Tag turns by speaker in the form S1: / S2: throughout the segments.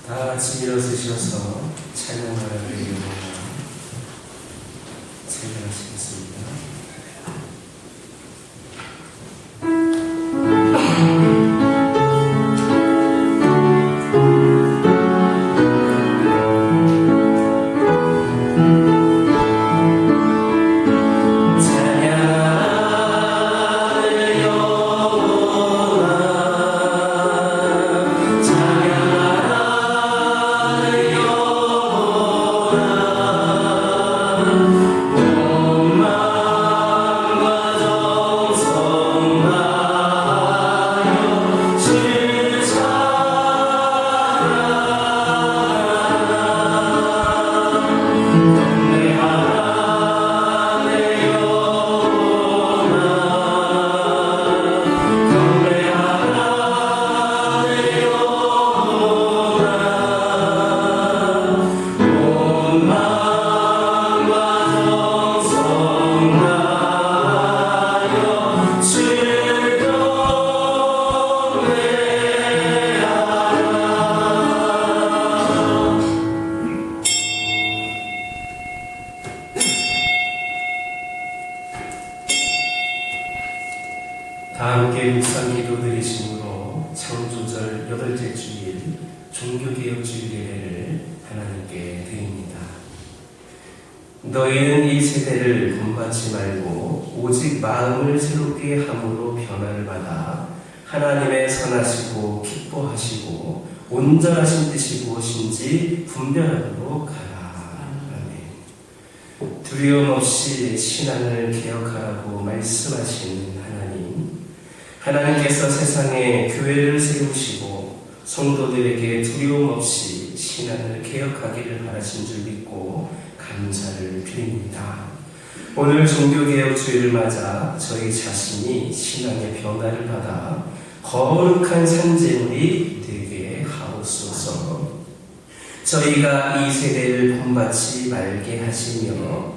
S1: 다 같이 일어서셔서 찬양하라를 이용하여 찬양하시겠습니다. 다 함께 묵상 기도 드리심으로 창조절 8째 주일 종교개혁 주일 예배를 하나님께 드립니다. 너희는 이 세대를 본받지 말고 오직 마음을 새롭게 함으로 변화를 받아 하나님의 선하시고 기뻐하시고 온전하신 뜻이 무엇인지 분별하도록 하라. 아멘. 두려움 없이 신앙을 개혁하라고 말씀하시는 하나님께서 세상에 교회를 세우시고 성도들에게 두려움 없이 신앙을 개혁하기를 바라신 줄 믿고 감사를 드립니다. 오늘 종교개혁 주일을 맞아 저희 자신이 신앙의 변화를 받아 거룩한 산재물이 되게 하옵소서. 저희가 이 세대를 본받지 말게 하시며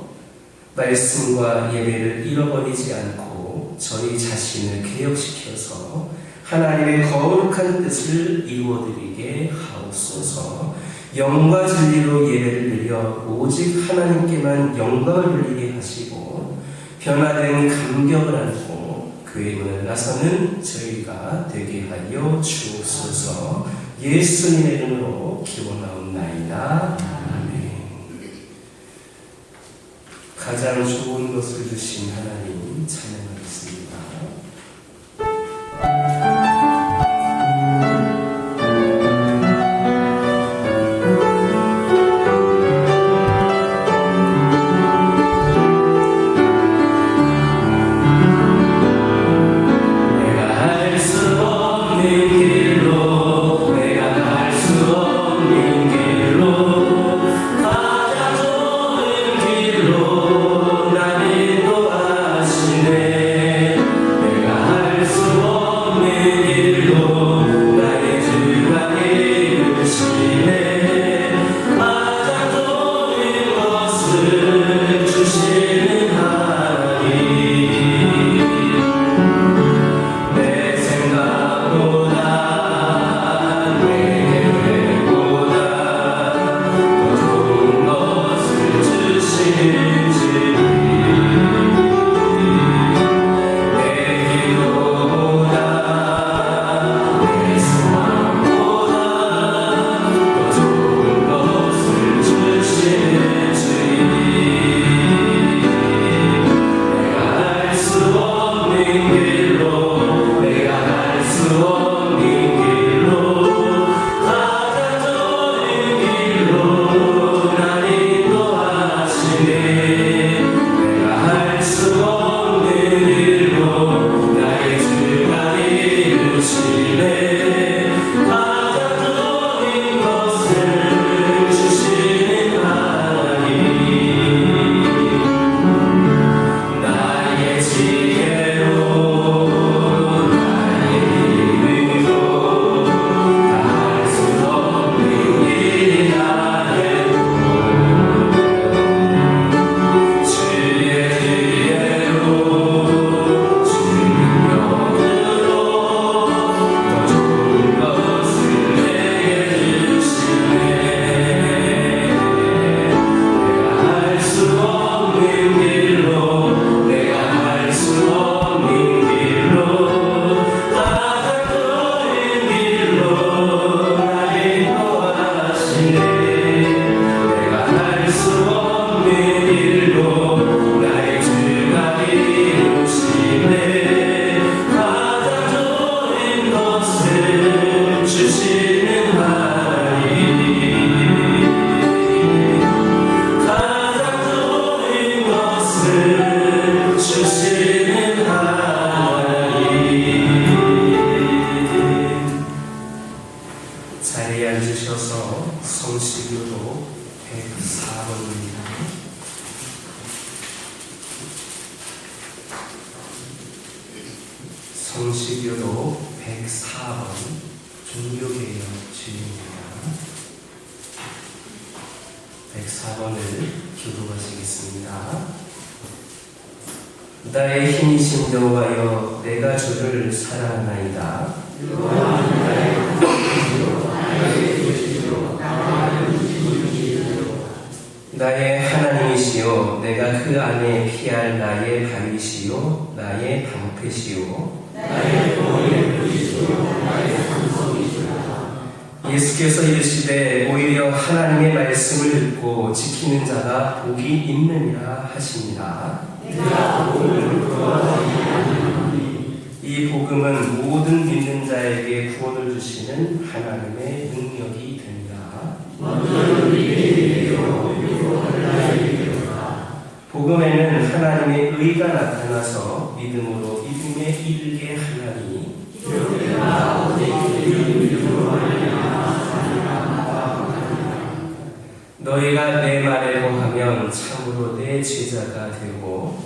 S1: 말씀과 예배를 잃어버리지 않고 저희 자신을 개혁시켜서 하나님의 거룩한 뜻을 이루어드리게 하옵소서. 영과 진리로 예배를 드려 오직 하나님께만 영광을 돌리게 하시고 변화된 감격을 안고 그의 문을 나서는 저희가 되게 하여 주옵소서. 예수님의 이름으로 기원하옵나이다. 아멘. 가장 좋은 것을 주신 하나님 찬양하겠습니다.
S2: 가장 좋은 길로 나를 도와주네.
S1: 자리에 앉으셔서 성시교도 104번입니다. 성시교도 104번 종교개혁 주의입니다. 104번을 교독하시겠습니다. 나의 힘이신 여호와여, 내가 주를 사랑하나이다. 나의 하나님이시여, 내가 그 안에 피할 나의 바위시요 나의 방패시요 예수께서 이르시되 오히려 하나님의 말씀을 듣고 지키는 자가 복이 있느니라 하십니다. 이 복음은 모든 믿는 자에게 구원을 주시는 하나님의 능력이 됩니다. 복음에는 하나님의 의가 나타나서 믿음으로 믿음에 이르게 하나니 너희가 내 말에 거하면 참으로 내 제자가 되고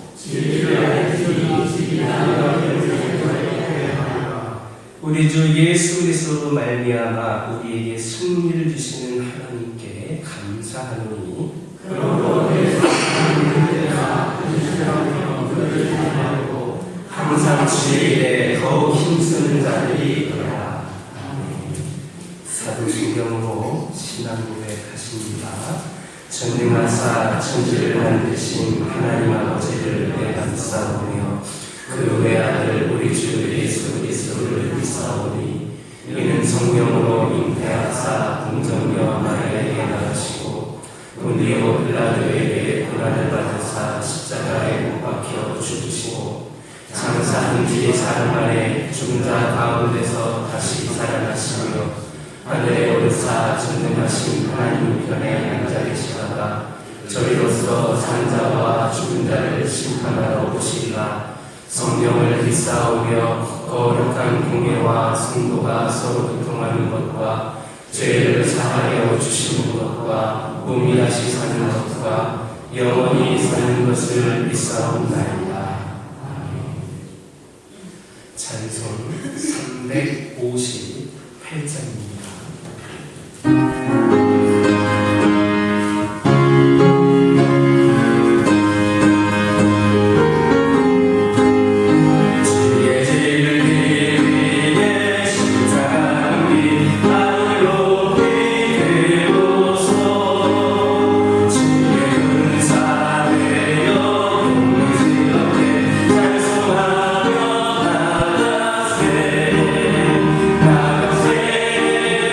S1: 우리 주 예수 그리스도로 말미암아 우리에게 승리를 주시는 하나님께 감사하노니 항상 주의 일에 더욱 힘쓰는 자들이 있더라. 사도신경으로 신앙 고백하십니다. 전능하사 천지를 만드신 하나님 아버지를 내가 믿사오며 그 외아들 우리 주 예수 그리스도를 믿사오니 이는 성령으로 잉태하사 공정녀 마리아에게 낳으시고 본디오 빌라도에게 고난을 받으사 십자가에 못 박혀 죽으시고 장사한 지 사흘 만에 죽은 자 가운데서 다시 살아나시며 하늘에 오르사 전능하신 하나님 편에 앉아 계시다가 저희로서 산 자와 죽은 자를 심판하러 오시리라. 성령을 믿사오며 거룩한 공예와 성도가 서로 교통하는 것과 죄를 사하여 주시는 것과 몸이 다시 사는 것과 영원히 사는 것을 믿사옵나이다. 찬송 358장입니다.
S2: 나가세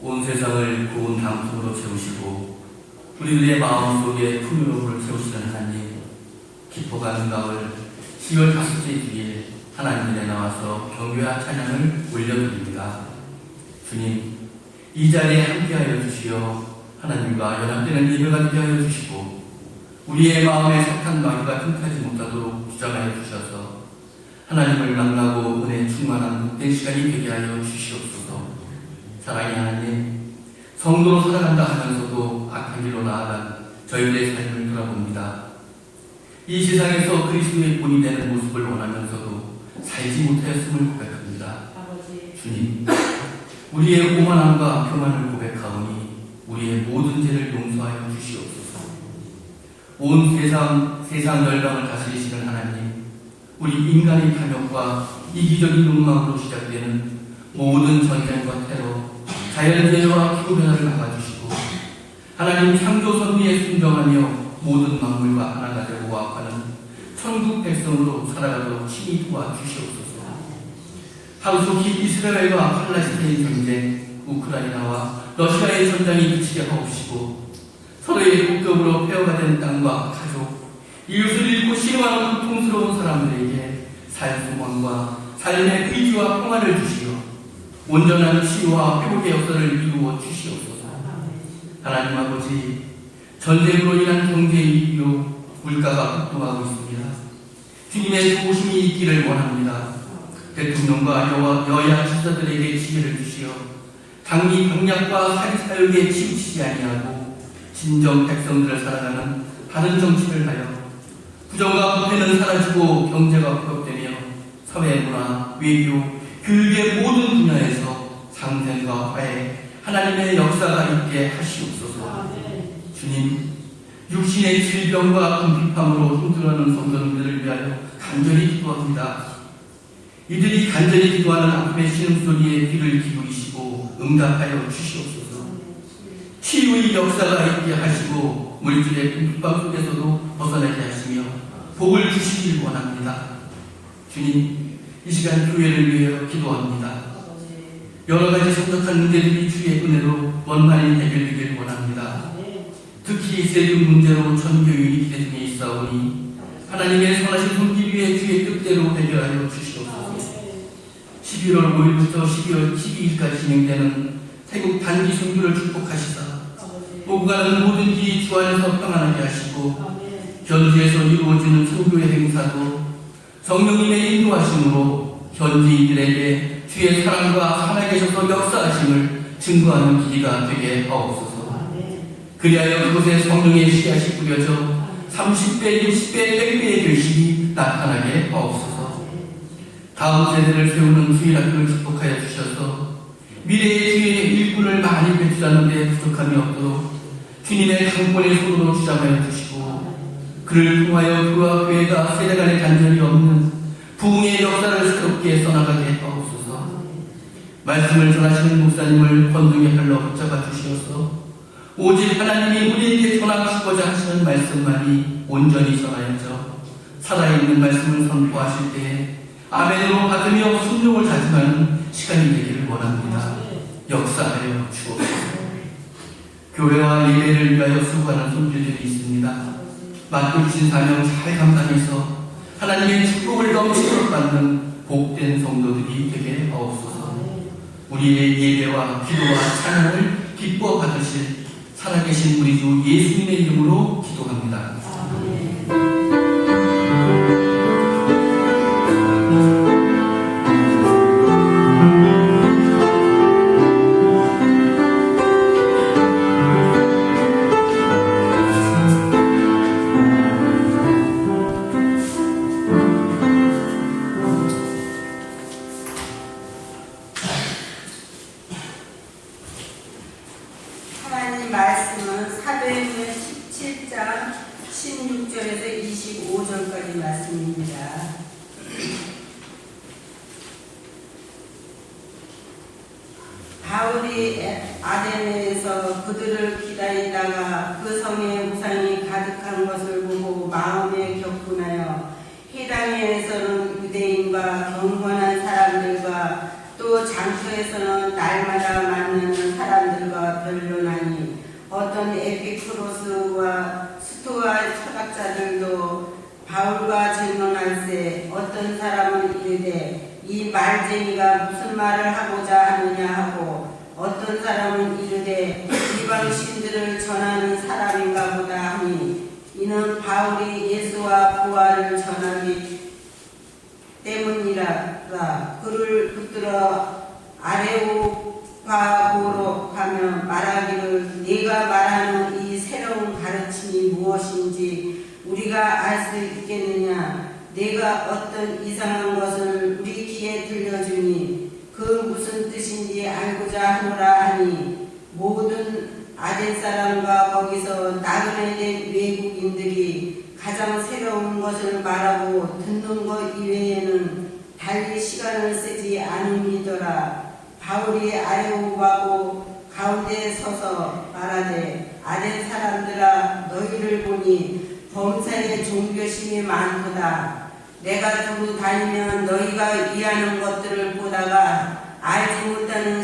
S2: 온 세상을 고운 담풍으로 채우시고 우리들의 마음속에 풍요로움을 채우시는 하나님, 기뻐가는 가을 10월 5째 주일 하나님께 나와서 경배와 찬양을 올려드립니다. 주님, 이 자리에 함께하여 주시어 하나님과 연합되는 예배가 되게 하여 주시고 우리의 마음에 사탄 마귀가 틈타지 못하도록 주장하여 주셔서 하나님을 만나고 은혜 충만한 복된 시간이 되게 하여 주시옵소서. 사랑의 하나님, 성도로 살아간다 하면서도 악한 길로 나아간 저희들의 삶을 돌아봅니다. 이 세상에서 그리스도의 본이 되는 모습을 원하면서도 살지 못하였음을 고백합니다. 주님, 우리의 오만함과 평안을 고백하오니 우리의 모든 죄를 용서하여 주시옵소서. 온 세상 열방을 다스리시는 하나님, 우리 인간의 탐욕과 이기적인 욕망으로 시작되는 모든 전쟁과 테러, 자연재해와 기후변화를 막아주시고 하나님 창조 섭리에 순종하며 모든 만물과 하나가 되고 와가는 천국 백성으로 살아가도록 친히 도와주시옵소서. 하루속히 이스라엘과 팔레스타인 전쟁, 우크라이나와 러시아의 전장이 그치게 하옵시고 서로의 국격으로 폐허가 된 땅과 가족, 이웃을 잃고 신음하는 고통스러운 사람들에게 삶소망과 삶의 의지와 평화를 주시어 온전한 치유와 회복의 역사를 이루어 주시옵소서. 하나님 아버지, 전쟁으로 인한 경제의 이유, 물가가 급등하고 있습니다. 주님의 도우심이 있기를 원합니다. 대통령과 여야 지도자들에게 지혜를 주시어 당리 강약과 사기사욕에 치우치지 아니하고 진정 백성들을 살아가는 바른 정치를 하여 부정과 부패는 사라지고 경제가 회복되며 사회, 문화, 외교, 교육의 모든 분야에서 상생과 화해, 하나님의 역사가 있게 하시옵소서. 주님, 육신의 질병과 궁핍함으로 힘들어하는 성도님들을 위하여 간절히 기도합니다. 이들이 간절히 기도하는 아픔의 신음소리에 귀를 기울이시고 응답하여 주시옵소서. 치유의 역사가 있게 하시고 물질의 궁핍함 속에서도 벗어나게 하시며 복을 주시길 원합니다. 주님, 이 시간 교회를 위하여 기도합니다. 여러 가지 심각한 문제들이 주의 은혜로 원만히 해결되길 원합니다. 특히 세금 문제로 전교율이 기대 중에 있사오니 하나님의 선하신 손길 위에 주의 뜻대로 해결하여 주시옵소서. 11월 5일부터 12월 12일까지 진행되는 태국 단기 선교를 축복하시사 오고 가는 모든지 주 안에서 평안하게 하시고 현지에서 이루어지는 선교의 행사도 성령님의 인도하심으로 현지인들에게 주의 사랑과 살아계셔서 역사하심을 증거하는 기회가 되게 하옵소서. 그리하여 그곳에 성령의 씨앗이 뿌려져 30배, 60배, 100배의 결실이 나타나게 하옵소서. 다음 세대를 세우는 주일학교를 축복하여 주셔서 미래의 주의 일꾼을 많이 배출하는 데 부족함이 없도록 주님의 강권의 손으로 주장하여 주시고 그를 통하여 그와 교회가 세대 간의 단절이 없는 부흥의 역사를 새롭게 써나가게 하옵소서. 말씀을 전하시는 목사님을 권능의 팔로 붙잡아 주시어서 오직 하나님이 우리에게 전하시고자 하시는 말씀만이 온전히 전하여져 살아있는 말씀을 선포하실 때에 아멘으로 받으며 순종을 다짐하는 시간이 되기를 원합니다. 역사하여 주옵소서. 교회와 예배를 위하여 수고하는 손길들이 있습니다. 맡겨주신 사명 잘 감당해서 하나님의 축복을 넘치도록 받는 복된 성도들이 되게 하옵소서. 우리의 예배와 기도와 찬양을 기뻐 받으실 살아계신 우리 주 예수님의 이름으로 기도합니다.
S3: 하나님 말씀은 사도행전 17장 16절 바울이 아데네에서 그들을 기다리다가 그 성에 우상이 가득한 것을 보고 마음에 격분하여 해당에서는 유대인과 경건한 사람들과 또 장소에서는 날마다 만나는 사람들과 변론하니 어떤 에피쿠로스와 스토아 철학자들도 바울과 증언할세 어떤 사람은 이르되 이 말쟁이가 무슨 말을 하고자 하느냐 하고 어떤 사람은 이르되 이방 신들을 전하는 사람인가 보다 하니 이는 바울이 예수와 부활을 전하기 때문이라. 그를 붙들어 아레오파고로 가며 말하기를 네가 말하는 이 새로운 가르침이 무엇인지 우리가 알 수 있겠느냐. 네가 어떤 이상한 것을 우리 귀에 들려주니 그 무슨 뜻인지 알고자 하노라 하니 모든 아덴 사람과 거기서 나그네된 외국인들이 가장 새로운 것을 말하고 듣는 것 이외에는 달리 시간을 쓰지 않음이더라. 바울이 아레오바고 가운데 서서 말하되 아덴 사람들아 너희를 보니 범사에 종교심이 많도다. 내가 두고 다니면 너희가 위하는 것들을 보다가 알지 못하는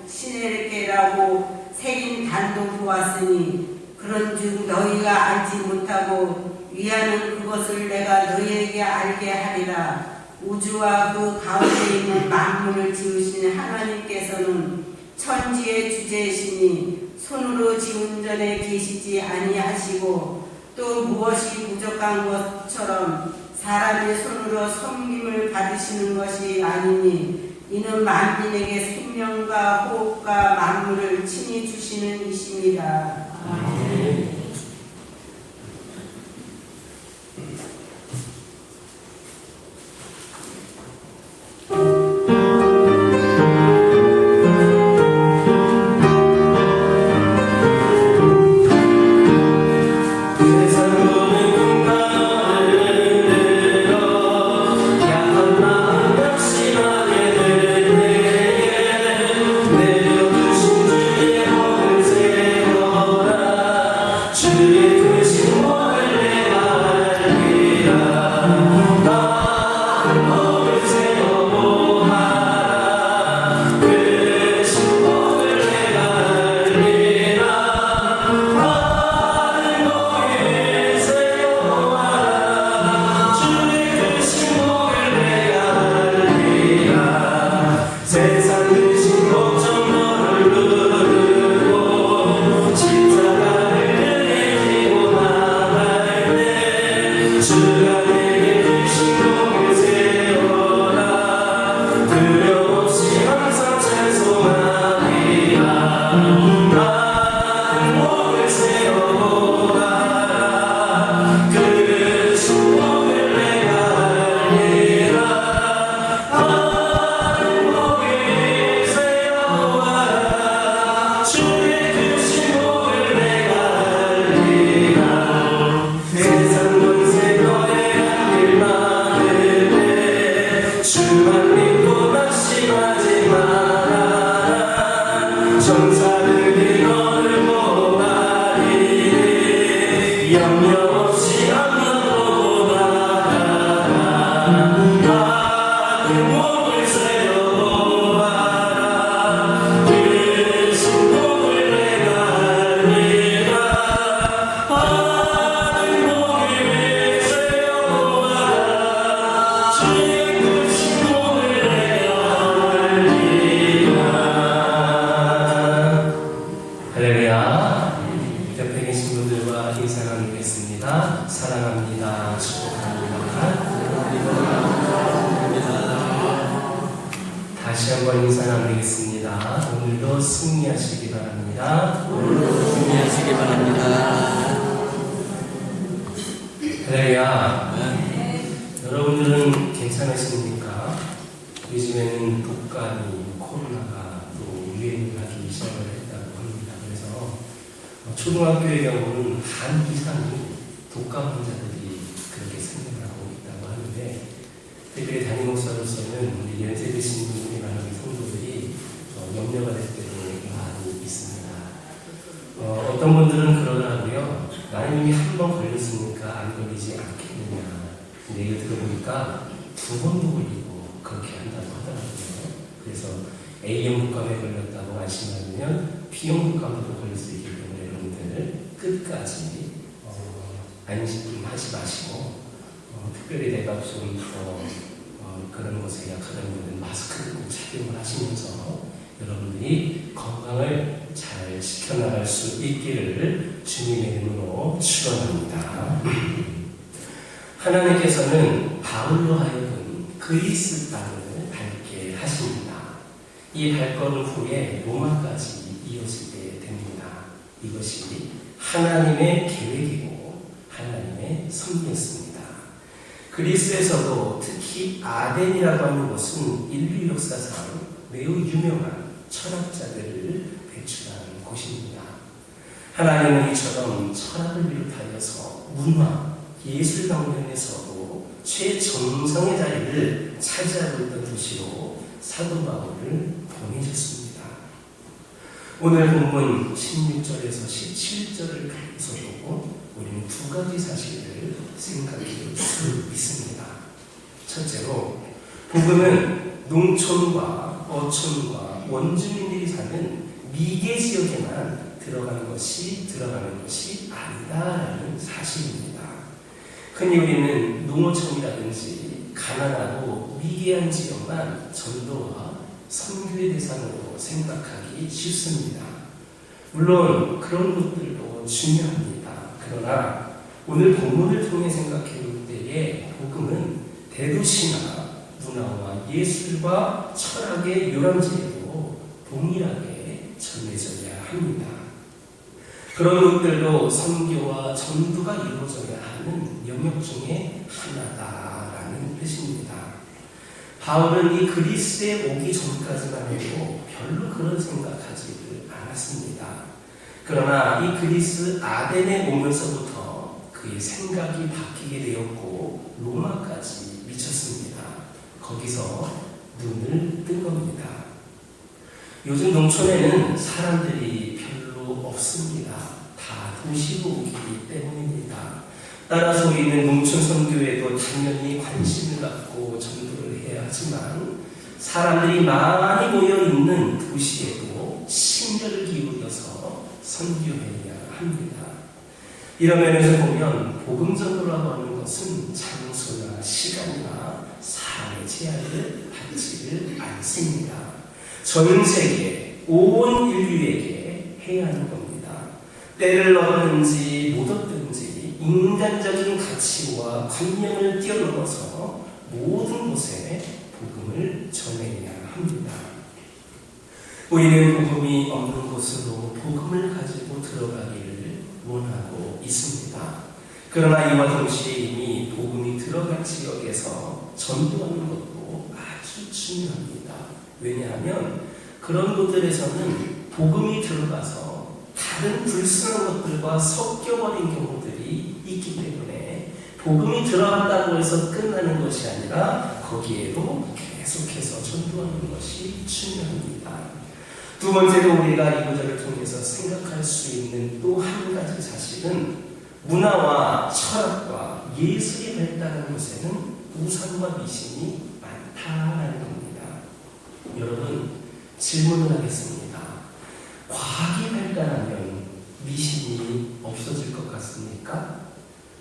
S3: 신에게라고 새긴 단도 보았으니 그런즉 너희가 알지 못하고 위하는 그것을 내가 너희에게 알게 하리라. 우주와 그 가운데 있는 만물을 지으신 하나님께서는 천지의 주제이시니 손으로 지은 전에 계시지 아니하시고 또 무엇이 부족한 것처럼 사람의 손으로 섬김을 받으시는 것이 아니니 이는 만민에게 생명과 호흡과 만물을 친히 주시는 이심이라. 아멘.
S1: 다시 한번 인사 나누겠습니다. 오늘도 승리하시기 바랍니다.
S2: 오늘도 승리하시기 바랍니다.
S1: 할렐루야. 여러분들은 괜찮으십니까? 요즘에는 독감이 코로나가 또 유행을 하기 시작을 했다고 합니다. 그래서 초등학교의 경우는 반 이상이 독감 환자들이 그렇게 생겨나고 있다고 하는데, 특별히 담임 목사로서는 우리 연세 드신 분들이 많은 성도들이 보니까 2번도 걸리고 그렇게 한다고 하더라고요. 그래서 A형 독감에 걸렸다고 안심하면 B형 독감도 걸릴 수 있기 때문에 여러분들 끝까지 안심하지 마시고 특별히 내가 좀 그런 것에 약하다는 분들은 마스크를 꼭 착용을 하시면서 여러분들이 건강을 잘 지켜나갈 수 있기를 주님의 이름으로 축원합니다. 하나님께서는 바울로 하여금 그리스 땅을 밟게 하십니다. 이 발걸음 후에 로마까지 이어지게 됩니다. 이것이 하나님의 계획이고 하나님의 섭리였습니다. 그리스에서도 특히 아덴이라고 하는 곳은 인류 역사상 매우 유명한 철학자들을 배출한 곳입니다. 하나님은 이처럼 철학을 비롯하여서 문화, 예술 방면에서도 최정상의 자리를 차지하고 있던 도시로 사도 바울을 보내셨습니다. 오늘 본문 16절에서 17절을 가면서 보고 우리는 2가지 사실을 생각해 볼 수 있습니다. 첫째로, 복음은 농촌과 어촌과 원주민들이 사는 미개 지역에만 들어가는 것이 아니다라는 사실입니다. 흔히 우리는 농어촌이라든지 가난하고 미개한 지역만 전도와 선교의 대상으로 생각하기 쉽습니다. 물론 그런 것들도 중요합니다. 그러나 오늘 본문을 통해 생각해 볼 때에 복음은 대도시나 문화와 예술과 철학의 요람지에도 동일하게 전해져야 합니다. 그런 것들도 선교와 전도가 이루어져야 하는 영역 중에 하나다라는 뜻입니다. 바울은 이 그리스에 오기 전까지만 해도 별로 그런 생각하지를 않았습니다. 그러나 이 그리스 아덴에 오면서부터 그의 생각이 바뀌게 되었고 로마까지 미쳤습니다. 거기서 눈을 뜬 겁니다. 요즘 농촌에는 사람들이 별로 없습니다. 다 도시로 오기 때문입니다. 따라서 우리는 농촌 선교에도 당연히 관심을 갖고 전도를 해야 하지만 사람들이 많이 모여있는 도시에도 심혈을 기울여서 선교해야 합니다. 이런 면에서 보면 복음 전도라고 하는 것은 장소나 시간이나 사람의 제한을 받지를 않습니다. 전 세계 온 인류에게 해야 하는 겁니다. 때를 얻든지 못 얻든지 인간적인 가치와 관념을 뛰어넘어서 모든 곳에 복음을 전해야 합니다. 우리는 복음이 없는 곳으로 복음을 가지고 들어가기를 원하고 있습니다. 그러나 이와 동시에 이미 복음이 들어간 지역에서 전도하는 것도 아주 중요합니다. 왜냐하면 그런 곳들에서는 복음이 들어가서 다른 불순한 것들과 섞여버린 경우들이 있기 때문에 복음이 들어간다고 해서 끝나는 것이 아니라 거기에도 계속해서 전도하는 것이 중요합니다. 두 번째로 우리가 이 구절을 통해서 생각할 수 있는 또 한 가지 사실은 문화와 철학과 예술이 발달한 곳에는 우상과 미신이 많다라는 겁니다. 여러분, 질문을 하겠습니다. 과학이 발달하면 미신이 없어질 것 같습니까?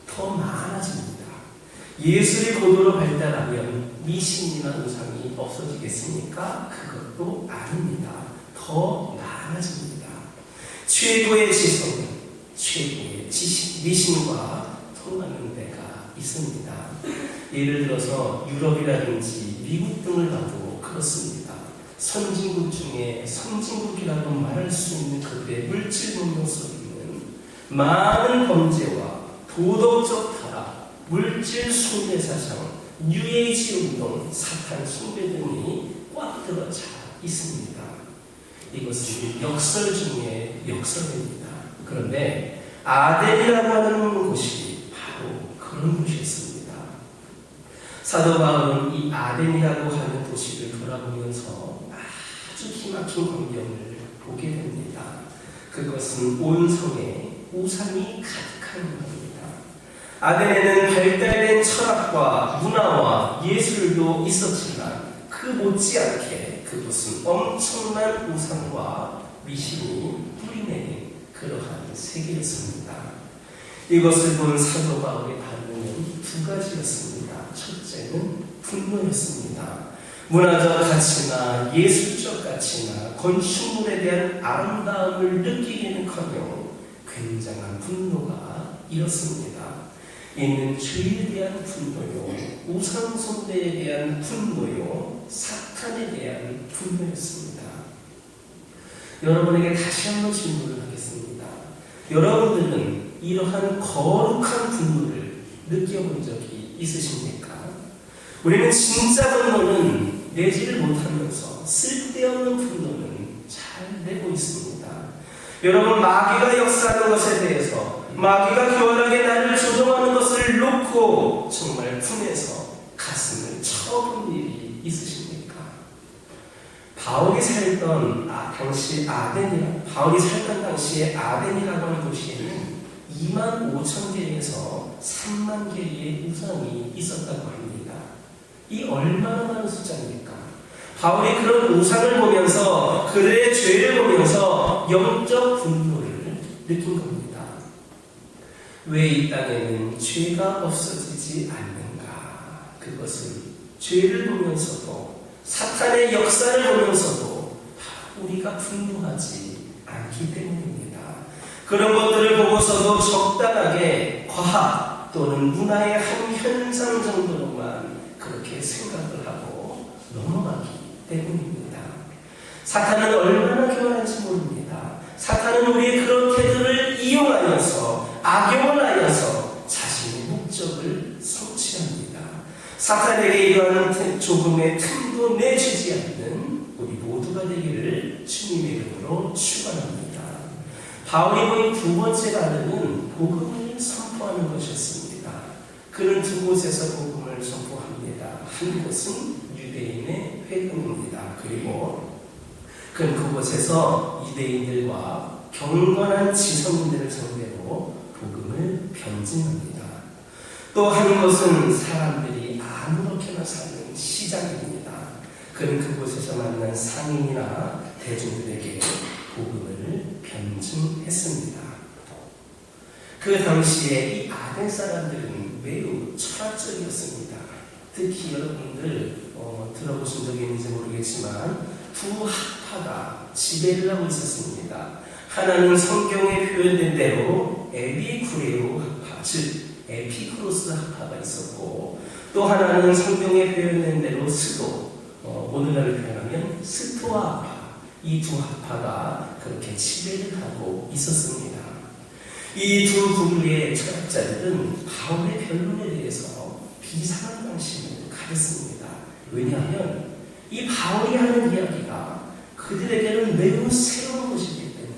S1: 더 많아집니다. 예술이 고도로 발달하면 미신이나 우상이 없어지겠습니까? 그것도 아닙니다. 더 많아집니다. 최고의 지성, 최고의 지식, 미신과 통하는 데가 있습니다. 예를 들어서 유럽이라든지 미국 등을 봐도 그렇습니다. 선진국 중에 선진국이라고 말할 수 있는 그들의 물질 문명 속에는 많은 범죄와 도덕적 타락, 물질 숭배 사상, 뉴에이지 운동, 사탄 숭배 등이 꽉 들어차 있습니다. 이것은 역설 중에 역설입니다. 그런데 아덴이라고 하는 곳이 바로 그런 곳이었습니다. 사도 바울은 이 아덴이라고 하는 도시를 돌아보면서 아주 기막힌 광경을 보게 됩니다. 그것은 온 성에 우상이 가득한 겁니다. 아덴에는 발달된 철학과 문화와 예술도 있었지만 그 못지않게 그곳은 엄청난 우상과 미신이 뿌리내린 그러한 세계였습니다. 이것을 본 사도 바울의 반응은 두 가지였습니다. 첫째는 분노였습니다. 문화적 가치나 예술적 가치나 건축물에 대한 아름다움을 느끼기는커녕 굉장한 분노가 일었습니다. 이는 죄에 대한 분노요, 우상 숭배에 대한 분노요, 사탄에 대한 분노였습니다. 여러분에게 다시 한번 질문을 하겠습니다. 여러분들은 이러한 거룩한 분노를 느껴본 적이 있으십니까? 우리는 진짜 분노는 내지를 못하면서 쓸데없는 분노는 잘 내고 있습니다. 여러분, 마귀가 역사하는 것에 대해서, 마귀가 교활하게 나를 조종하는 것을 놓고 정말 품에서 가슴을 쳐본 일이 있으십니까? 바울이 살던 당시에 아덴이라고 하는 도시에는 25,000개에서 3만 개의 우상이 있었다고 합니다. 이 얼마나 많은 숫자입니까? 바울이 그런 우상을 보면서, 그들의 죄를 보면서 영적 분노를 느낀 겁니다. 왜 이 땅에는 죄가 없어지지 않는가? 그것은 죄를 보면서도, 사탄의 역사를 보면서도 우리가 분노하지 않기 때문입니다. 그런 것들을 보고서도 적당하게 과학 또는 문화의 한 현상 정도로만 그렇게 생각을 하고 넘어가기 때문입니다. 사탄은 얼마나 교활한지 모릅니다. 사탄은 우리의 그런 태도를 이용하여서, 악용을 하여서 자신의 목적을 성취합니다. 사탄에게 이러한 조금의 틈도 내주지 않는 우리 모두가 되기를 주님의 이름으로 축원합니다. 바울이 보인 두 번째 반응은 복음을 선포하는 것이었습니다. 그는 두 곳에서 복음을 선포합니다. 한 곳은 유대인의 회금입니다. 그리고 그는 그곳에서 유대인들과 경건한 지성인들을 상대로 복음을 변증합니다. 또 한 곳은 사람들이 아무렇게나 사는 시장입니다. 그는 그곳에서 만난 상인이나 대중들에게 복음을 변증했습니다. 그 당시에 이 아덴 사람들은 매우 철학적이었습니다. 특히 여러분들 들어보신 적이 있는지 모르겠지만 두 학파가 지배를 하고 있었습니다. 하나는 성경에 표현된 대로 에피쿠레오 학파, 즉 에피쿠로스 학파가 있었고, 또 하나는 성경에 표현된 대로 스도, 오늘날로 표현하면 스토아 학파, 이 두 학파가 그렇게 지배를 하고 있었습니다. 이 두 부류의 철학자들은 바울의 변론에 대해서 비상한 관심을 가졌습니다. 왜냐하면 이 바울이 하는 이야기가 그들에게는 매우 새로운 것이기 때문에,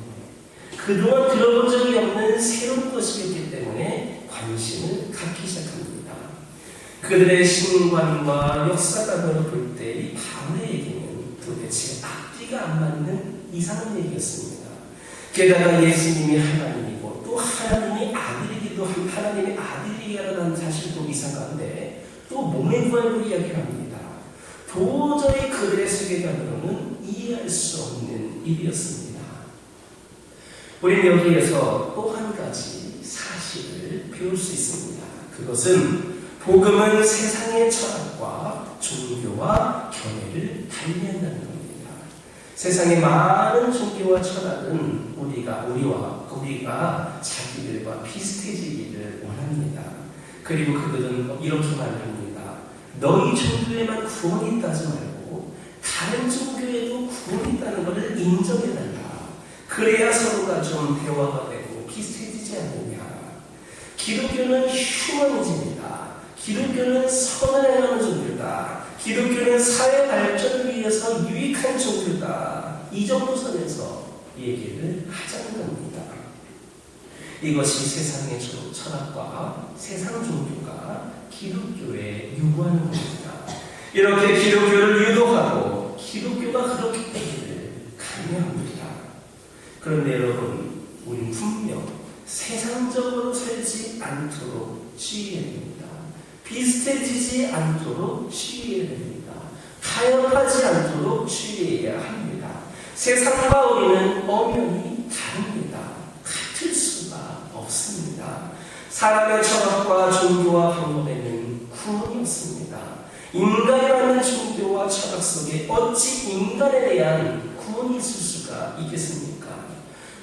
S1: 그동안 들어본 적이 없는 새로운 것이기 때문에 관심을 갖기 시작합니다. 그들의 신관과 역사관으로 볼 때 이 바울의 얘기는 도대체 앞뒤가 안 맞는 이상한 얘기였습니다. 게다가 예수님이 하나님이고 또 하나님이 아들이기도 한 하나님의 아들이라는 사실도 이상한데 또 몸의 부활을 이야기합니다. 도저히 그들의 세계관으로는 이해할 수 없는 일이었습니다. 우리는 여기에서 또 한 가지 사실을 배울 수 있습니다. 그것은 복음은 세상의 철학과 종교와 견해를 달리한다는 겁니다. 세상의 많은 종교와 철학은 우리가 자기들과 비슷해지기를 원합니다. 그리고 그들은 이렇게 말합니다. 너희 종교에만 구원이 있다지 말고 다른 종교에도 구원이 있다는 것을 인정해달라. 그래야 서로가 좀 대화가 되고 비슷해지지 않느냐. 기독교는 휴머니즘이다. 기독교는 선을 행하는 종교다. 기독교는 사회 발전을 위해서 유익한 종교다. 이 정도 선에서 얘기를 하자는 겁니다. 이것이 세상의 철학과 세상 종교가 기독교에 요구하는 겁니다. 이렇게 기독교를 유도하고 기독교가 그렇게 되기를 강요합니다. 그런데 여러분, 우리는 분명 세상적으로 살지 않도록 주의해야 됩니다. 비슷해지지 않도록 주의해야 됩니다. 타협하지 않도록 주의해야 합니다. 세상과 우리는 엄연히 다릅니다. 같을 수가 없습니다. 사람의 철학과 종교와 방법에는 구원이 없습니다. 인간이라는 종교와 철학 속에 어찌 인간에 대한 구원이 있을 수가 있겠습니까?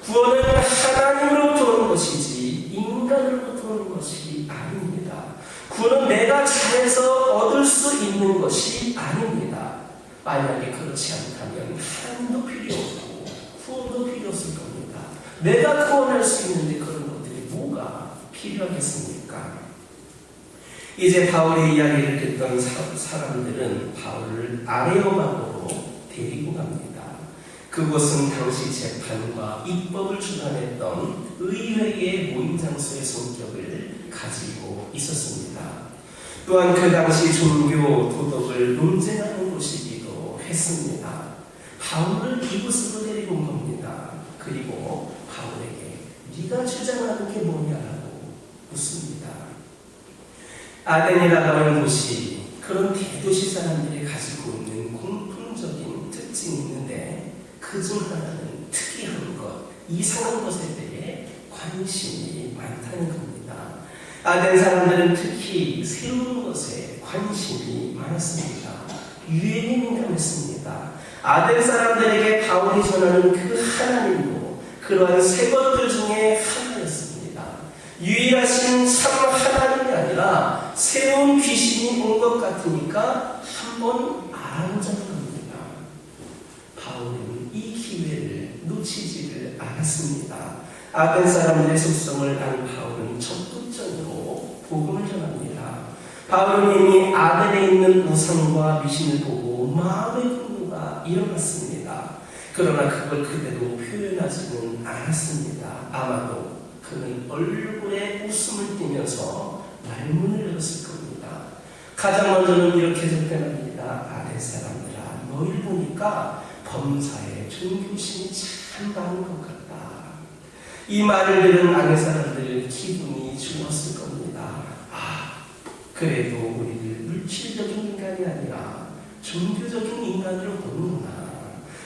S1: 구원은 하나님으로부터 오는 것이지 인간으로부터 오는 것이 아닙니다. 구원은 내가 잘해서 얻을 수 있는 것이 아닙니다. 만약에 그렇지 않다면 하나님도 필요 없고 구원도 필요 없을 겁니다. 내가 구원할 수 있는데 그런 것들이 뭐가 필요하겠습니까? 이제 바울의 이야기를 듣던 사람들은 바울을 아레오마고로 데리고 갑니다. 그곳은 당시 재판과 입법을 주관했던 의회의 모임 장소의 성격을 가지고 있었습니다. 또한 그 당시 종교 도덕을 논쟁하는 곳이기도 했습니다. 바울을 이곳으로 데리고 온 겁니다. 그리고 바울에게 네가 주장하는 게 뭐냐라고 묻습니다. 아덴이라고 하는 곳이 그런 대도시 사람들이 가지고 있는 공통적인 특징이 있는데 그 중 하나는 특이한 것, 이상한 것에 대해 관심이 많다는 겁니다. 아덴 사람들은 특히 새로운 것에 관심이 많았습니다. 유행에 민감했습니다. 아덴 사람들에게 바울이 전하는 그 하나님도 그러한 새 것들 중에 하나였습니다. 유일하신 참 하나님이 아니라 새로운 귀신이 온 것 같으니까 한번 알아보자는 겁니다. 바울은 이 기회를 놓치지를 않았습니다. 아덴 사람들의 속성을 안 바울은 적극적으로 복음을 전합니다. 바울은 이미 아덴에 있는 우상과 미신을 보고 마음의 분노가 일어났습니다. 그러나 그걸 그대로 표현하지는 않았습니다. 아마도 그는 얼굴에 웃음을 띠면서 말문을 열었을 겁니다. 가장 먼저는 이렇게 접근합니다. 아덴 사람들아, 너희를 보니까 범사에 존경심이 참 많은 것 같다. 이 말을 들은 아덴 사람들 기분이 좋았을 겁니다. 그래도 우리를 물질적인 인간이 아니라 종교적인 인간으로 보는구나.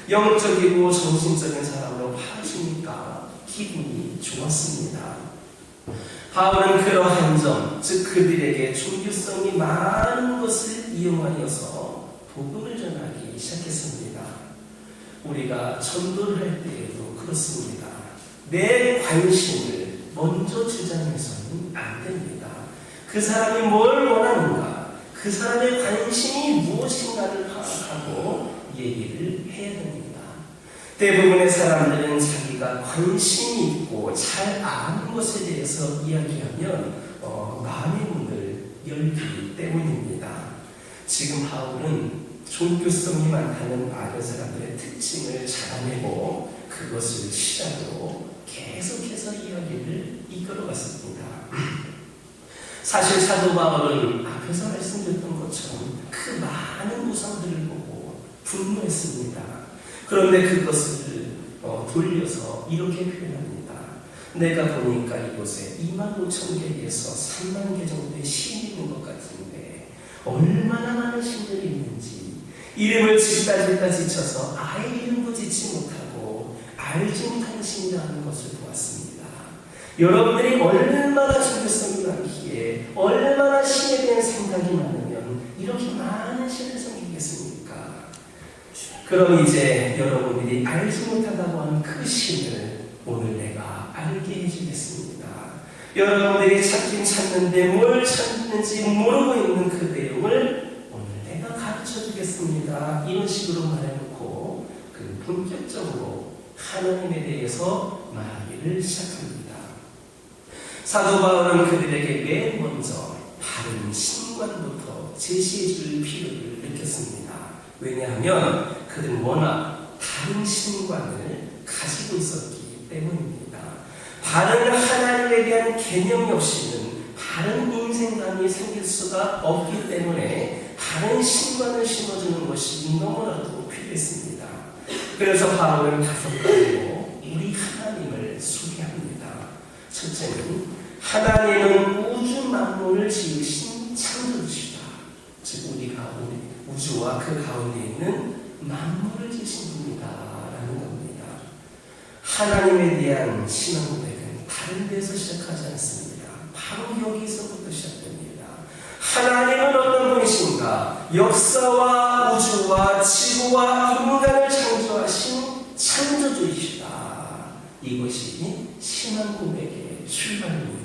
S1: 영적이고 정신적인 사람으로 봐주니까 기분이 좋았습니다. 바울은 그러한 점, 즉 그들에게 종교성이 많은 것을 이용하여서 복음을 전하기 시작했습니다. 우리가 전도를 할 때에도 그렇습니다. 내 관심을 먼저 주장해서는 안 됩니다. 그 사람이 뭘 원하는가, 그 사람의 관심이 무엇인가를 파악하고 얘기를 해야 됩니다. 대부분의 사람들은 자기가 관심이 있고 잘 아는 것에 대해서 이야기하면 마음의 문을 열기 때문입니다. 지금 바울은 종교성이 많다는 아덴 사람들의 특징을 잡아내고 그것을 시작으로 계속해서 이야기를 이끌어갔습니다. 사실 사도 바울은 앞에서 말씀드렸던 것처럼 그 많은 우상들을 보고 분노했습니다. 그런데 그것을 돌려서 이렇게 표현합니다. 내가 보니까 이곳에 25,000개에서 3만 개 정도의 신이 있는 것 같은데 얼마나 많은 신들이 있는지 이름을 짓다 지쳐서 아예 이름도 짓지 못하고 알지 못하는 신이라는 것을 보았습니다. 여러분들이 얼마나 종교성이 많기에 얼마나 신에 대한 생각이 많으면 이렇게 많은 신을 섬기겠습니까? 그럼 이제 여러분들이 알지 못하다고 하는 그 신을 오늘 내가 알게 해주겠습니다. 여러분들이 찾긴 찾는데 뭘 찾는지 모르고 있는 그 내용을 오늘 내가 가르쳐 주겠습니다. 이런 식으로 말해놓고 그 본격적으로 하나님에 대해서 말하기를 시작합니다. 사도 바울은 그들에게 맨 먼저 바른 신관부터 제시해 줄 필요를 느꼈습니다. 왜냐하면 그들은 워낙 다른 신관을 가지고 있었기 때문입니다. 바른 하나님에 대한 개념이 없이는 바른 인생관이 생길 수가 없기 때문에 바른 신관을 심어주는 것이 너무나도 필요했습니다. 그래서 바울은 5가지로 우리 하나님을 소개합니다. 첫째는 하나님은 우주 만물을 지으신 창조주시다. 즉 우리가 우주와 그 가운데 있는 만물을 지으신 분이다라는 겁니다. 하나님에 대한 신앙 고백은 다른 데서 시작하지 않습니다. 바로 여기서부터 시작됩니다. 하나님은 어떤 분이신가? 역사와 우주와 지구와 인간을 창조하신 창조주이시다. 이것이 신앙 고백의 출발입니다.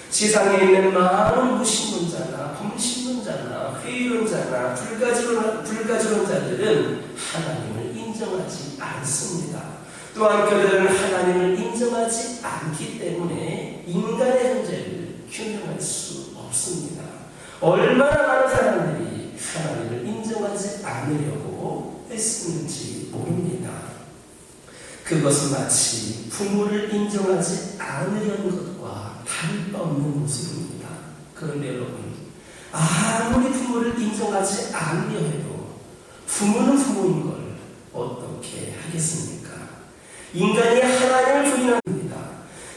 S1: 세상에 있는 많은 무신론자나 범신론자나 회의론자나 불가지론자들은 하나님을 인정하지 않습니다. 또한 그들은 하나님을 인정하지 않기 때문에 인간의 존재를 규명할 수 없습니다. 얼마나 많은 사람들이 하나님을 인정하지 않으려고 했는지 모릅니다. 그것은 마치 부모를 인정하지 않으려는 것과 다를 바 없는 모습입니다. 그런데 여러분, 아무리 부모를 인정하지 않으려 해도 부모는 부모인 걸 어떻게 하겠습니까? 인간이 하나님을 부인합니다.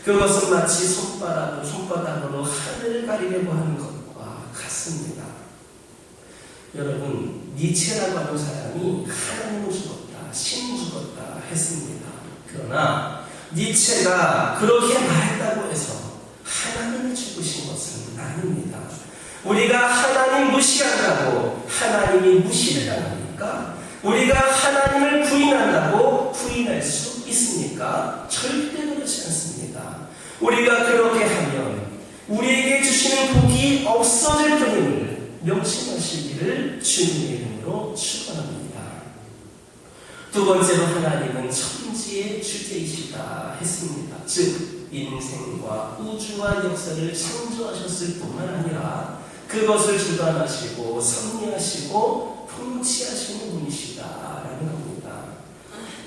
S1: 그것은 마치 손바닥으로 하늘을 가리려고 하는 것과 같습니다. 여러분, 니체라고 하는 사람이 하나님은 죽었다, 신은 죽었다 했습니다. 그러나 니체가 그렇게 말했다고 해서 하나님을 죽으신 것은 아닙니다. 우리가 하나님 무시한다고 하나님이 무시를 당합니까? 우리가 하나님을 부인한다고 부인할 수 있습니까? 절대 그렇지 않습니다. 우리가 그렇게 하면 우리에게 주시는 복이 없어질 뿐임을 명심하시기를 주님의 이름으로 축원합니다. 두 번째로 하나님은 천지의 주제이시다 했습니다. 즉 인생과 우주와 역사를 창조하셨을 뿐만 아니라 그것을 주관하시고 섭리하시고 통치하시는 분이시다라는 겁니다.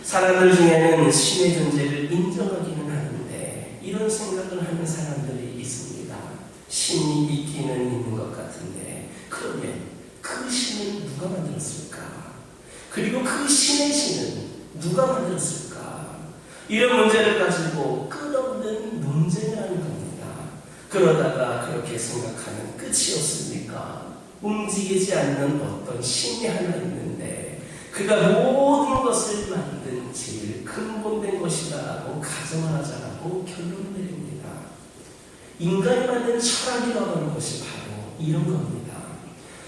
S1: 사람들 중에는 신의 존재를 인정하기는 하는데 이런 생각을 하는 사람들이 있습니다. 신이 있기는 있는 것 같은데 그러면 그 신은 누가 만들었을까? 그리고 그 신의 신은 누가 만들었을까? 이런 문제를 가지고 끝없는 논쟁을 하는 겁니다. 그러다가 그렇게 생각하면 끝이 없습니까? 움직이지 않는 어떤 신이 하나 있는데 그가 모든 것을 만든 제일 근본된 것이다라고 가정을 하자라고 결론을 내립니다. 인간이 만든 철학이라고 하는 것이 바로 이런 겁니다.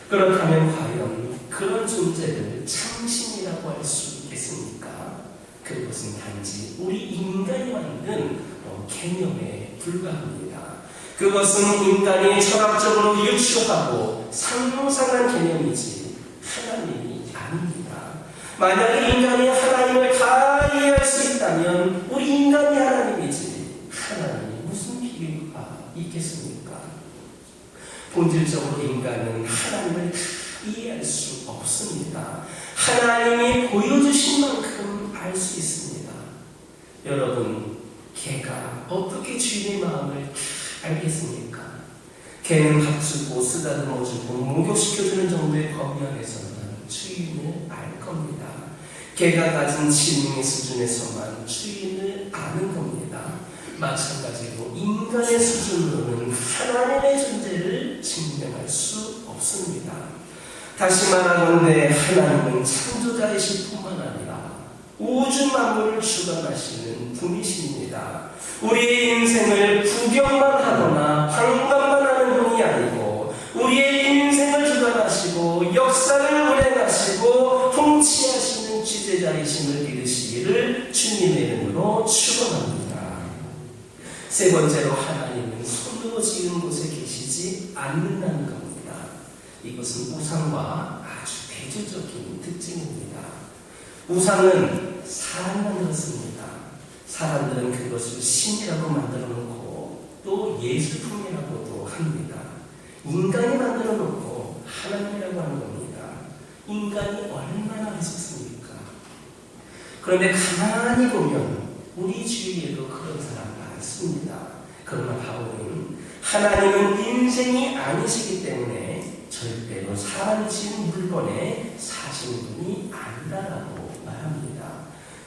S1: 그렇다면 과연 그런 존재를 창신이라고 할 수 있겠습니까? 그것은 단지 우리 인간이 만든 개념에 불과합니다. 그것은 인간이 철학적으로 유추하고 상상한 개념이지 하나님이 아닙니다. 만약에 인간이 하나님을 다 이해할 수 있다면 우리 인간이 하나님이지 하나님이 무슨 필요가 있겠습니까? 본질적으로 인간은 하나님을 다 이해할 수 없습니다. 하나님이 보여주신 만큼 알 수 있습니다. 여러분, 개가 어떻게 주인의 마음을 다 알겠습니까? 개는 밥 주고 쓰다듬어 주고 목욕시켜주는 정도의 범위 안에서는 주인을 알 겁니다. 개가 가진 지능의 수준에서만 주인을 아는 겁니다. 마찬가지로 인간의 수준으로는 하나님의 존재를 증명할 수 없습니다. 다시 말하건대 하나님은 창조자이실 뿐만 아니라 우주 만물을 주관하시는 분이십니다. 우리의 인생을 구경만 하거나 관광만 하는 분이 아니고 우리의 인생을 주관하시고 역사를 운행하시고 통치하시는 지배자이심을 믿으시기를 주님의 이름으로 축원합니다. 세 번째로 하나님은 손으로 지은 곳에 계시지 않는다는 겁니다. 이것은 우상과 아주 대조적인 특징입니다. 우상은 사람이 만들었습니다. 사람들은 그것을 신이라고 만들어 놓고 또 예술품이라고도 합니다. 인간이 만들어 놓고 하나님이라고 하는 겁니다. 인간이 얼마나 했었습니까? 그런데 가만히 보면 우리 주위에도 그런 사람 많습니다. 그러나 바울은 하나님은 인생이 아니시기 때문에 절대로 사람이 지은 물건에 사시는 분이 아니다라고 말합니다.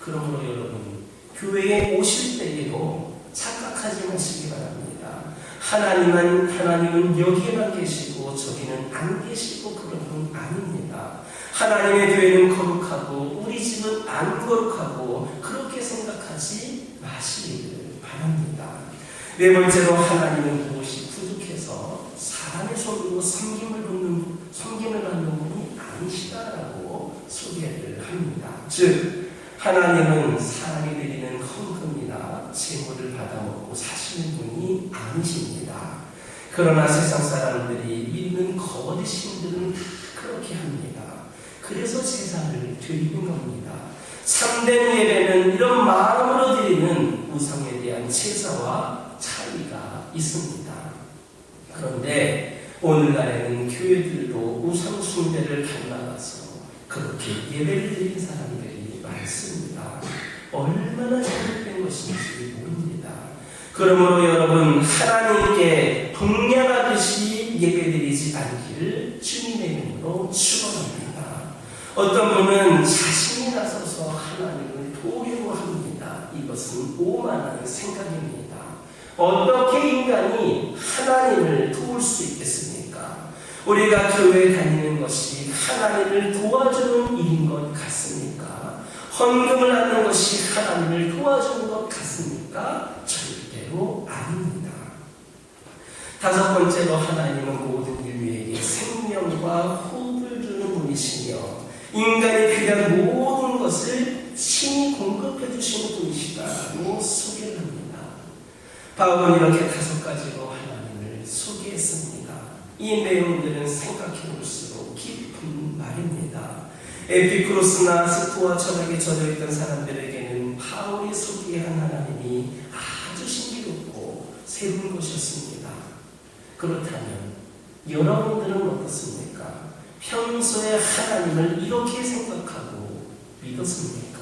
S1: 그러므로 여러분, 교회에 오실 때에도 착각하지 마시기 바랍니다. 하나님은 여기에만 계시고 저기는 안 계시고 그런 분 아닙니다. 하나님의 교회는 거룩하고 우리 집은 안 거룩하고 그렇게 생각하지 마시기를 바랍니다. 네 번째로 하나님은 무엇이 부족해서 사람의 손으로 섬김을 받는 분이 아니시다라고 소개를 합니다. 즉 하나님은 사람이 드리는 헌금이나 제물을 받아먹고 사시는 분이 아니십니다. 그러나 세상 사람들이 믿는 거짓 신들은 다 그렇게 합니다. 그래서 제사를 드리는 겁니다. 참된 예배는 이런 마음으로 드리는 우상에 대한 제사와 차이가 있습니다. 그런데 오늘날에는 교회들도 우상 숭배를 닮아가서 그렇게 예배를 드리는 사람들이 많습니다. 얼마나 잘못된 것인지 모릅니다. 그러므로 여러분 하나님께 동냥하듯이 예배드리지 않기를 주님의 이름으로 축원합니다. 어떤 분은 자신이 나서서 하나님을 도우려고 합니다. 이것은 오만한 생각입니다. 어떻게 인간이 하나님을 도울 수 있겠습니까? 우리가 교회에 다니는 것이 하나님을 도와주는 일인 것 같습니까? 헌금을 하는 것이 하나님을 도와주는 것 같습니까? 절대로 아닙니다. 다섯 번째로 하나님은 모든 인류에게 생명과 호흡을 주는 분이시며 인간이 필요한 모든 것을 친히 공급해 주시는 분이시다고 소개를 합니다. 바울은 이렇게 다섯 가지로 하나님을 소개했습니다. 이 내용들은 생각해 볼수록 깊은 말입니다. 에피쿠로스나 스토아 철학에 젖어있던 사람들에게는 바울이 소개한 하나님이 아주 신비롭고 새로운 것이었습니다. 그렇다면 여러분들은 어떻습니까? 평소에 하나님을 이렇게 생각하고 믿었습니까?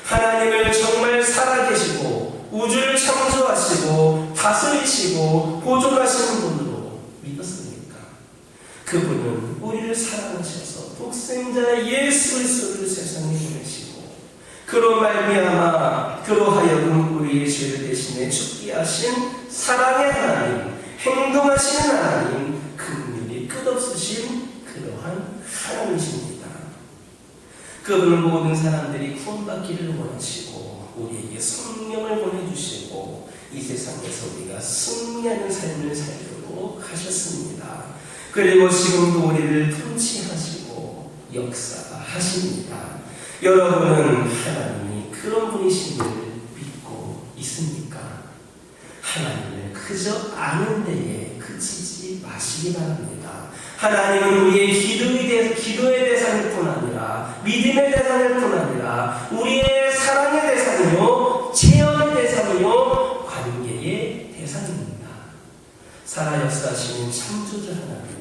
S1: 하나님을 정말 살아계시고 우주를 창조하시고 다스리시고 보존하시는 분으로 믿었습니까? 그분은 우리를 사랑하셔서 독생자 예수 그리스도를 세상에 보내시고 그로 말미암아 그로 하여금 우리의 죄를 대신해 죽게 하신 사랑의 하나님, 행동하시는 하나님, 긍휼이 끝없으신 그러한 하나님이십니다. 그분은 모든 사람들이 구원받기를 원하시고 우리에게 성령을 보내주시고 이 세상에서 우리가 승리하는 삶을 살도록 하셨습니다. 그리고 지금도 우리를 통치하시고 역사하십니다. 여러분은 하나님이 그런 분이심을 믿고 있습니까? 하나님을 그저 아는 데에 그치지 마시기 바랍니다. 하나님은 우리의 기도의 대상일 뿐 아니라 믿음의 대상일 뿐 아니라 우리의 사랑의 대상이요 체험의 대상이요 관계의 대상입니다. 살아 역사하시는 창조주 하나님,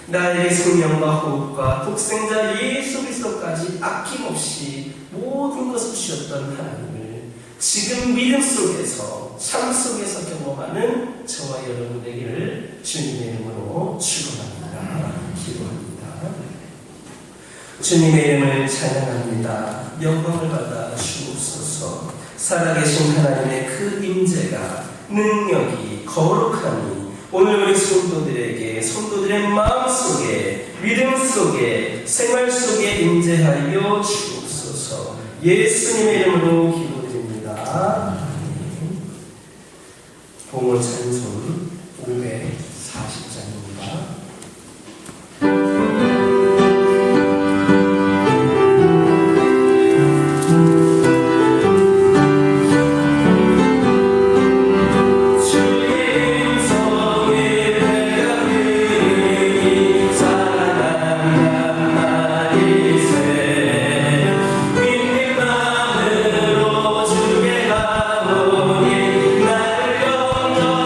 S1: 나에게 생명과 호흡과 독생자 예수 그리스도까지 아낌없이 모든 것을 주셨던 하나님을 지금 믿음 속에서 삶 속에서 경험하는 저와 여러분 되기를 주님의 이름으로 축원합니다. 기도합니다. 주님의 이름을 찬양합니다. 영광을 받아 주옵소서. 살아계신 하나님의 그 임재가 능력이 거룩함이 오늘 우리 성도들의 마음속에 믿음 속에 생활 속에 임재하여 주옵소서. 예수님의 이름으로 기도드립니다. 봉헌 찬송 540장입니다.
S4: 주게 가오니 나를 영접하소서.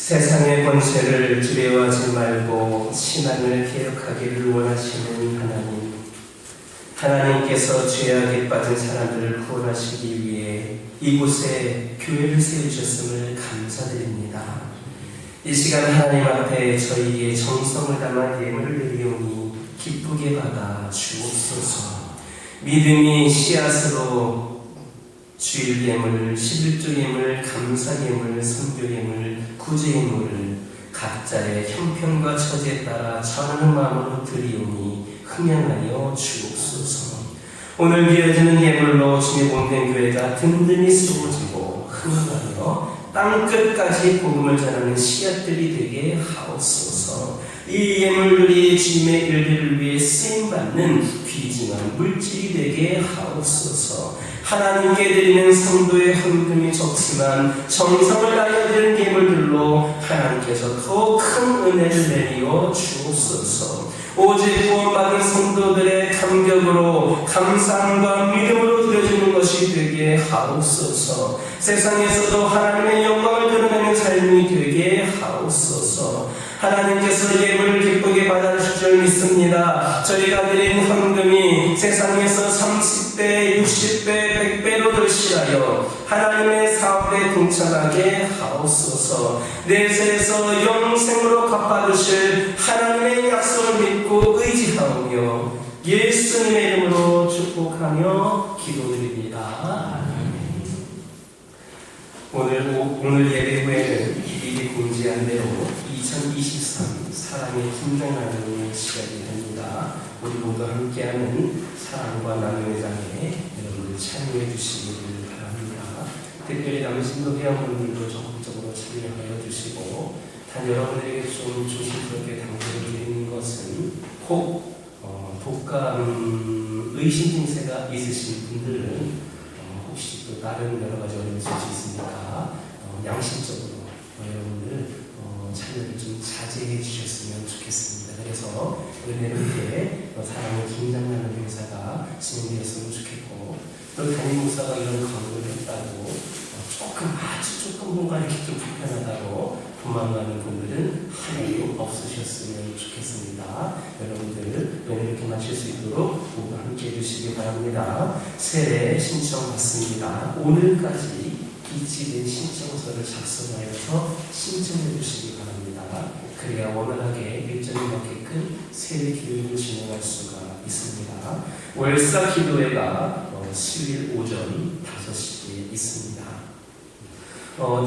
S1: 세상의 권세를 두려워하지 말고 신앙을 개혁하기를 원하시는 하나님, 하나님께서 죄악에 빠진 사람들을 구원하시기 위해 이곳에 교회를 세우셨음을 감사드립니다. 이 시간 하나님 앞에 저희의 정성을 담아 예물을 드리오니 기쁘게 받아 주옵소서. 믿음이 씨앗으로 주일 예물, 11조 예물, 감사 예물, 선교 예물, 구제 예물을 각자의 형편과 처지에 따라 전하는 마음으로 드리오니 흥양하여 주옵소서. 오늘 드려지는 예물로 주님 몸된 교회가 든든히 세워지고 흥하여 땅끝까지 복음을 전하는 씨앗들이 되게 하옵소서. 이 예물들이 주님의 일들을 위해 쓰임받는 귀중한 물질이 되게 하옵소서. 하나님께 드리는 성도의 헌금이 적지만 정성을 다하여 드리는 예물들로 하나님께서 더 큰 은혜를 내리어 주옵소서. 오직 구원받은 성도들의 감격으로 감사함과 믿음으로 드려지는 것이 되게 하옵소서. 세상에서도 하나님의 영광을 드러내는 삶이 되게 하옵소서. 하나님께서 예물을 기쁘게 받아주실 줄 믿습니다. 저희가 드린 헌금이 세상에서 30배, 60배, 100배로 돌실하여 하나님의 사업에 동참하게 하옵소서. 내세에서 영생으로 갚아주실 하나님의 약속을 믿고 의지하오며 예수님의 이름으로 축복하며 기도드립니다. 오늘 예배 후에는 미리 공지한 대로 2023 사랑의 김장나눔의 시간이 됩니다. 우리 모두 함께하는 사랑과 나눔의 장에 여러분들 참여해 주시기를 바랍니다. 특별히 남신도 회원분들도 적극적으로 참여하여 주시고, 단 여러분들에게 좀 조심스럽게 당부를 드리는 것은 혹 독감 의심 증세가 있으신 분들은 혹시 또 다른 여러 가지 어려움이 있을 수 있으니까 양심적으로 여러분들 참여를 좀 자제해 주셨으면 좋겠습니다. 그래서 은혜롭게 사랑의 김장나눔 행사가 진행되었으면 좋겠고, 또 담임 목사가 이런 강의를 했다고 아주 조금 뭔가 이렇게 좀 불편하다고 도망가는 분들은 하나도 없으셨으면 좋겠습니다. 여러분들 은혜롭게 마실 수 있도록 모두 함께 해주시기 바랍니다. 세례 신청 받습니다. 오늘까지 이집의 신청서를 작성하여서 신청해 주시기 바랍니다. 그래야 원활하게 일정에 맞게끔 세례 교육을 진행할 수가 있습니다. 월사 기도회가 10일 오전 5시에 있습니다.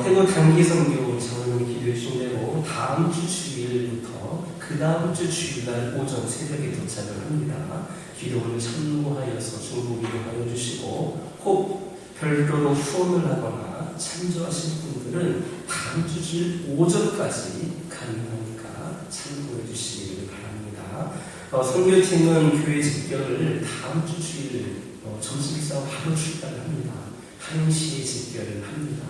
S1: 태국 단기 선교 장로님 기도해 주신 대로 다음 주 주일부터 그 다음 주 주일날 오전 새벽에 도착을 합니다. 기도를 참고하여서 중보 기도하여 주시고 혹 별도로 후원을 하거나 참조하실 분들은 다음 주 주일 오전까지 가능하니까 참고해 주시기를 바랍니다. 선교팀은 교회 집결을 다음 주 주일 점심시간 바로 출발을 합니다. 1시에 집결을 합니다.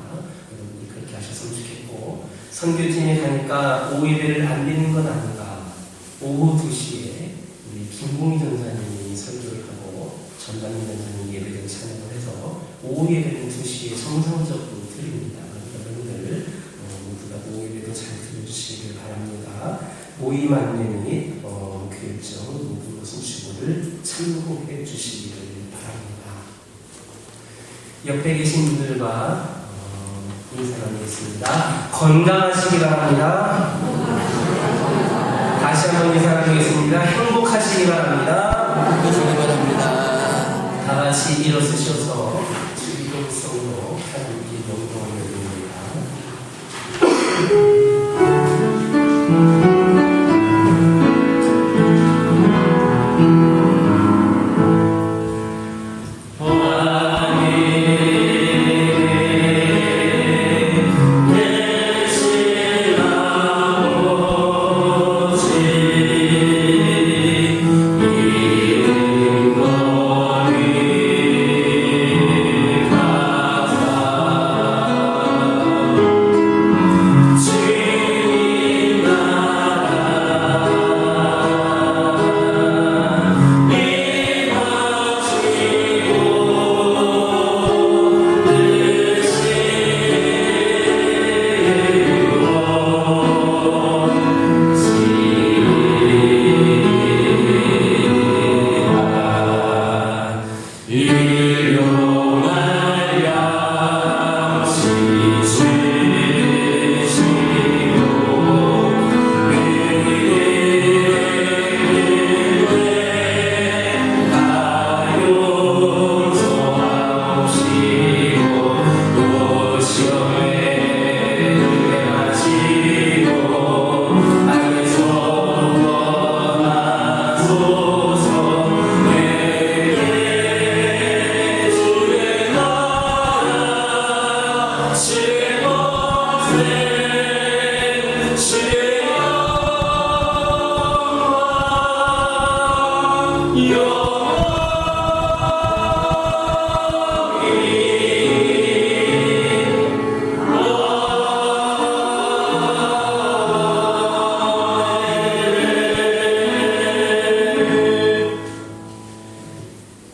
S1: 여러분이 그렇게 하셨으면 좋겠고, 선교팀에 가니까 오후 예배를 안 드리는 건 아닌가. 오후 2시에 우리 김봉희 전사님이 설교를 하고 전단희 전사님이 예배를 찬양을 해서 오후 예배는 2시에 정상적으로 드립니다. 여러분들 모두가 오후 예배도 잘 들어주시길 바랍니다. 모임 안내 및 교육청 모든 것은 주보를 참고해 주시기를 바랍니다. 옆에 계신 분들과 인사 나누겠습니다. 건강하시기 바랍니다. 다시 한번 인사 나누겠습니다. 행복하시기 바랍니다.
S2: 행복하시기 바랍니다.
S1: 다 같이 일어서셔서 주기도성으로 하나님께 영광을 드립니다.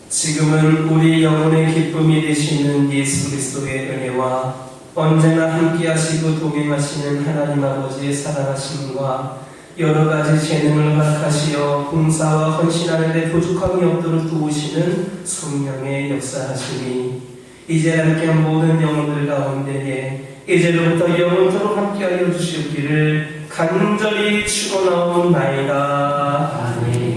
S1: 지금은 우리 영혼의 기쁨이 되시는 예수 그리스도의 은혜와 언제나 함께하시고 동행하시는 하나님 아버지의 사랑하심과 여러 가지 재능을 허락하시어 봉사와 헌신하는 데 부족함이 없도록 도우시는 성령의 역사하심이 이제 함께한 모든 영혼들 가운데에 이제로부터 영원토록 함께하여 주시기를 간절히 축원하옵나이다. 아멘.